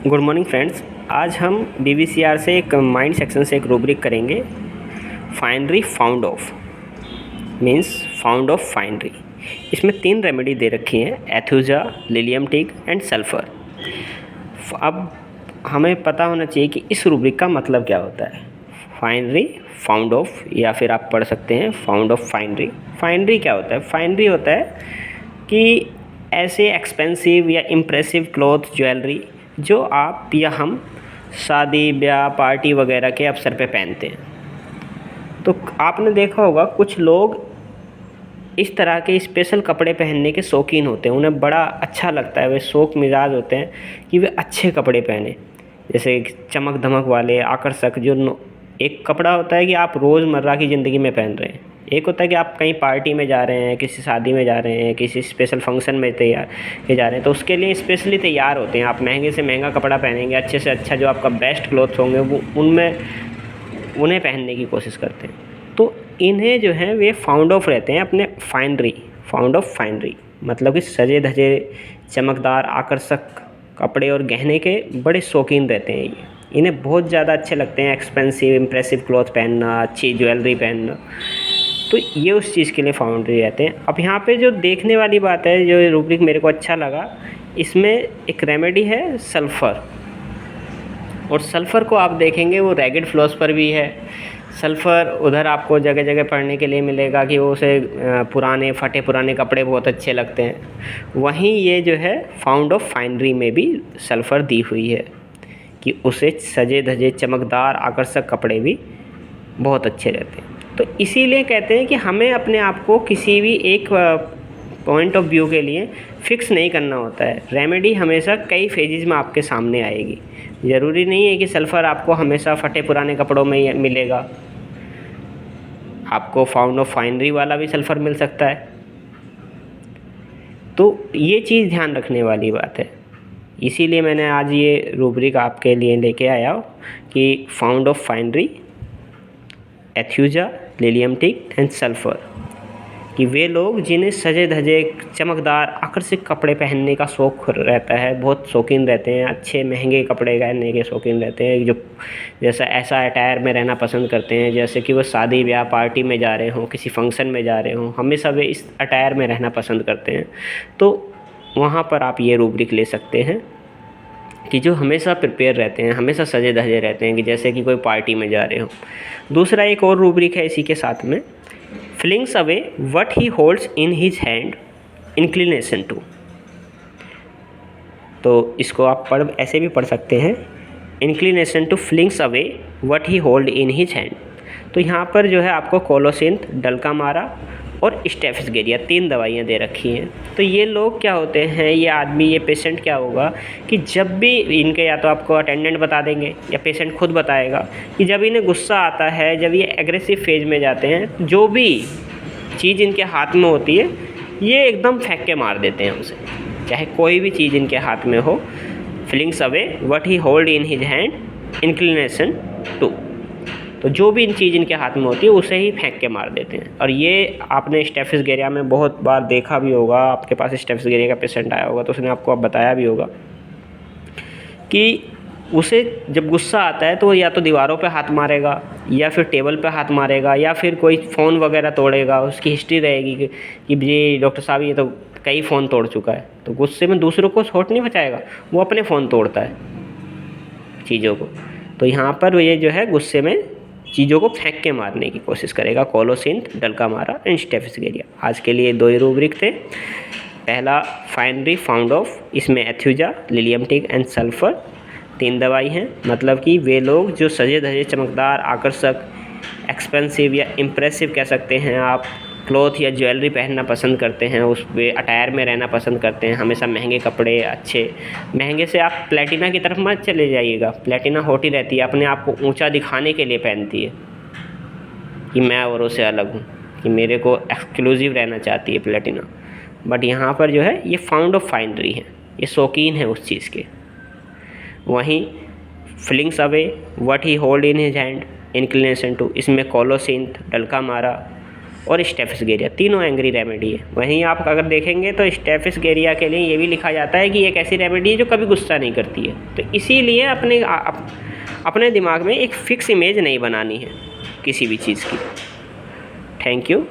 Good morning friends. आज हम बीवीसीआर से एक माइंड सेक्शन से एक रूब्रिक करेंगे। Finery found of means found ऑफ फाइनरी। इसमें 3 रेमेडी दे रखी हैं, एथुजा, लिलियम टिग एंड सल्फ़र। अब हमें पता होना चाहिए कि इस रूब्रिक का मतलब क्या होता है। फाइनरी फाउंड ऑफ, या फिर आप पढ़ सकते हैं फाउंड ऑफ फाइनरी। फाइनरी क्या होता है? फाइनरी होता है कि ऐसे एक्सपेंसिव या इम्प्रेसिव क्लॉथ, ज्वेलरी जो आप या हम शादी, ब्याह, पार्टी वगैरह के अवसर पे पहनते हैं। तो आपने देखा होगा कुछ लोग इस तरह के स्पेशल कपड़े पहनने के शौकीन होते हैं, उन्हें बड़ा अच्छा लगता है, वे शौक मिजाज होते हैं कि वे अच्छे कपड़े पहने, जैसे चमक धमक वाले आकर्षक। जो एक कपड़ा होता है कि आप रोज़मर्रा की ज़िंदगी में पहन रहे हैं, एक होता है कि आप कहीं पार्टी में जा रहे हैं, किसी शादी में जा रहे हैं, किसी स्पेशल फंक्शन में तैयार के जा रहे हैं, तो उसके लिए स्पेशली तैयार होते हैं। आप महंगे से महंगा कपड़ा पहनेंगे, अच्छे से अच्छा जो आपका बेस्ट क्लॉथ्स होंगे वो उन्हें पहनने की कोशिश करते हैं। तो इन्हें जो है वे फाउंड ऑफ रहते हैं अपने फाउंड ऑफ फाइनरी, मतलब कि सजे धजे चमकदार आकर्षक कपड़े और गहने के बड़े शौकीन रहते हैं। इन्हें बहुत ज़्यादा अच्छे लगते हैं एक्सपेंसिव इम्प्रेसिव क्लॉथ पहनना, अच्छी ज्वेलरी पहनना। तो ये उस चीज़ के लिए फाउंड्री रहते हैं। अब यहाँ पे जो देखने वाली बात है, जो रूब्रिक मेरे को अच्छा लगा, इसमें एक रेमेडी है सल्फ़र। और सल्फ़र को आप देखेंगे वो रैगिड फ्लॉस पर भी है। सल्फ़र उधर आपको जगह जगह पढ़ने के लिए मिलेगा कि वो उसे पुराने फटे पुराने कपड़े बहुत अच्छे लगते हैं। वहीं ये जो है फाउंड ऑफ फाइनरी में भी सल्फ़र दी हुई है कि उसे सजे धजे चमकदार आकर्षक कपड़े भी बहुत अच्छे रहते हैं। तो इसीलिए कहते हैं कि हमें अपने आप को किसी भी एक पॉइंट ऑफ व्यू के लिए फ़िक्स नहीं करना होता है। रेमेडी हमेशा कई फेजेस में आपके सामने आएगी। ज़रूरी नहीं है कि सल्फ़र आपको हमेशा फटे पुराने कपड़ों में मिलेगा, आपको फाउंड ऑफ फाइनरी वाला भी सल्फ़र मिल सकता है। तो ये चीज़ ध्यान रखने वाली बात है। इसीलिए मैंने आज ये रूब्रिक आपके लिए लेके आया कि फाउंड ऑफ फाइनरी, aethusa, lilium tig and sulphur, कि वे लोग जिन्हें सजे धजे चमकदार आकर्षक कपड़े पहनने का शौक़ रहता है, बहुत शौकीन रहते हैं, अच्छे महंगे कपड़े पहनने के शौकीन रहते हैं, जो जैसा ऐसा अटायर में रहना पसंद करते हैं, जैसे कि वो शादी ब्याह पार्टी में जा रहे हों, किसी फंक्शन में जा रहे हों, हमेशा वे इस अटायर में रहना पसंद करते हैं। तो वहाँ पर आप ये रूब्रिक ले सकते हैं कि जो हमेशा प्रिपेयर रहते हैं, हमेशा सजे धजे रहते हैं, कि जैसे कि कोई पार्टी में जा रहे हो। दूसरा एक और रूब्रिक है इसी के साथ में, flings away what he holds in his hand, inclination to. तो इसको आप ऐसे भी पढ़ सकते हैं, inclination to flings away what he hold in his hand. तो यहाँ पर जो है आपको कोलोसिंथ, डल्कामारा और स्टेफिसगेरिया 3 दवाइयाँ दे रखी हैं। तो ये लोग क्या होते हैं, ये आदमी, ये पेशेंट क्या होगा कि जब भी इनके, या तो आपको अटेंडेंट बता देंगे या पेशेंट खुद बताएगा कि जब इन्हें गुस्सा आता है, जब ये एग्रेसिव फेज में जाते हैं, जो भी चीज़ इनके हाथ में होती है ये एकदम फेंक के मार देते हैं उसे, चाहे कोई भी चीज़ इनके हाथ में हो। Flings away what he hold in his hand, inclination to. तो जो भी इन चीज़ इनके हाथ में होती है उसे ही फेंक के मार देते हैं। और ये आपने स्टेफिसगेरिया में बहुत बार देखा भी होगा, आपके पास स्टेफिसगेरिया का पेशेंट आया होगा तो उसने आपको बताया भी होगा कि उसे जब गुस्सा आता है तो या तो दीवारों पे हाथ मारेगा, या फिर टेबल पे हाथ मारेगा, या फिर कोई फ़ोन वगैरह तोड़ेगा। उसकी हिस्ट्री रहेगी कि जी डॉक्टर साहब ये तो कई फ़ोन तोड़ चुका है। तो गुस्से में दूसरों को छोट नहीं बचाएगा, वो अपने फ़ोन तोड़ता है चीज़ों को। तो यहाँ पर ये जो है गुस्से में चीज़ों को फेंक के मारने की कोशिश करेगा। Colocynth, dulcamara and staphysagria. आज के लिए 2 ही रूब्रिक थे। पहला फाइनरी फाउंड ऑफ, इसमें एथुजा, लिलियम टिग एंड सल्फ़र 3 दवाई हैं। मतलब कि वे लोग जो सजे धजे चमकदार आकर्षक एक्सपेंसिव या इम्प्रेसिव कह सकते हैं आप, क्लॉथ या ज्वेलरी पहनना पसंद करते हैं, उस पे अटायर में रहना पसंद करते हैं, हमेशा महंगे कपड़े, अच्छे महंगे से आप प्लेटिना की तरफ मत चले जाइएगा। प्लेटिना होती रहती है, अपने आप को ऊंचा दिखाने के लिए पहनती है कि मैं औरों से अलग हूँ, कि मेरे को एक्सक्लूसिव रहना चाहती है प्लेटिना। बट यहाँ पर जो है ये फाउंड ऑफ फाइनरी है, ये शौकीन है उस चीज़ के। वहीं flings away what he hold in his hand, inclination to, इसमें कोलोसिंथ, डल्कामारा और स्टेफिस तीनों एंग्री रेमेडी है। वहीं आप अगर देखेंगे तो स्टेफिस के लिए ये भी लिखा जाता है कि एक ऐसी रेमेडी है जो कभी गुस्सा नहीं करती है। तो इसीलिए अपने दिमाग में एक फ़िक्स इमेज नहीं बनानी है किसी भी चीज़ की। Thank you.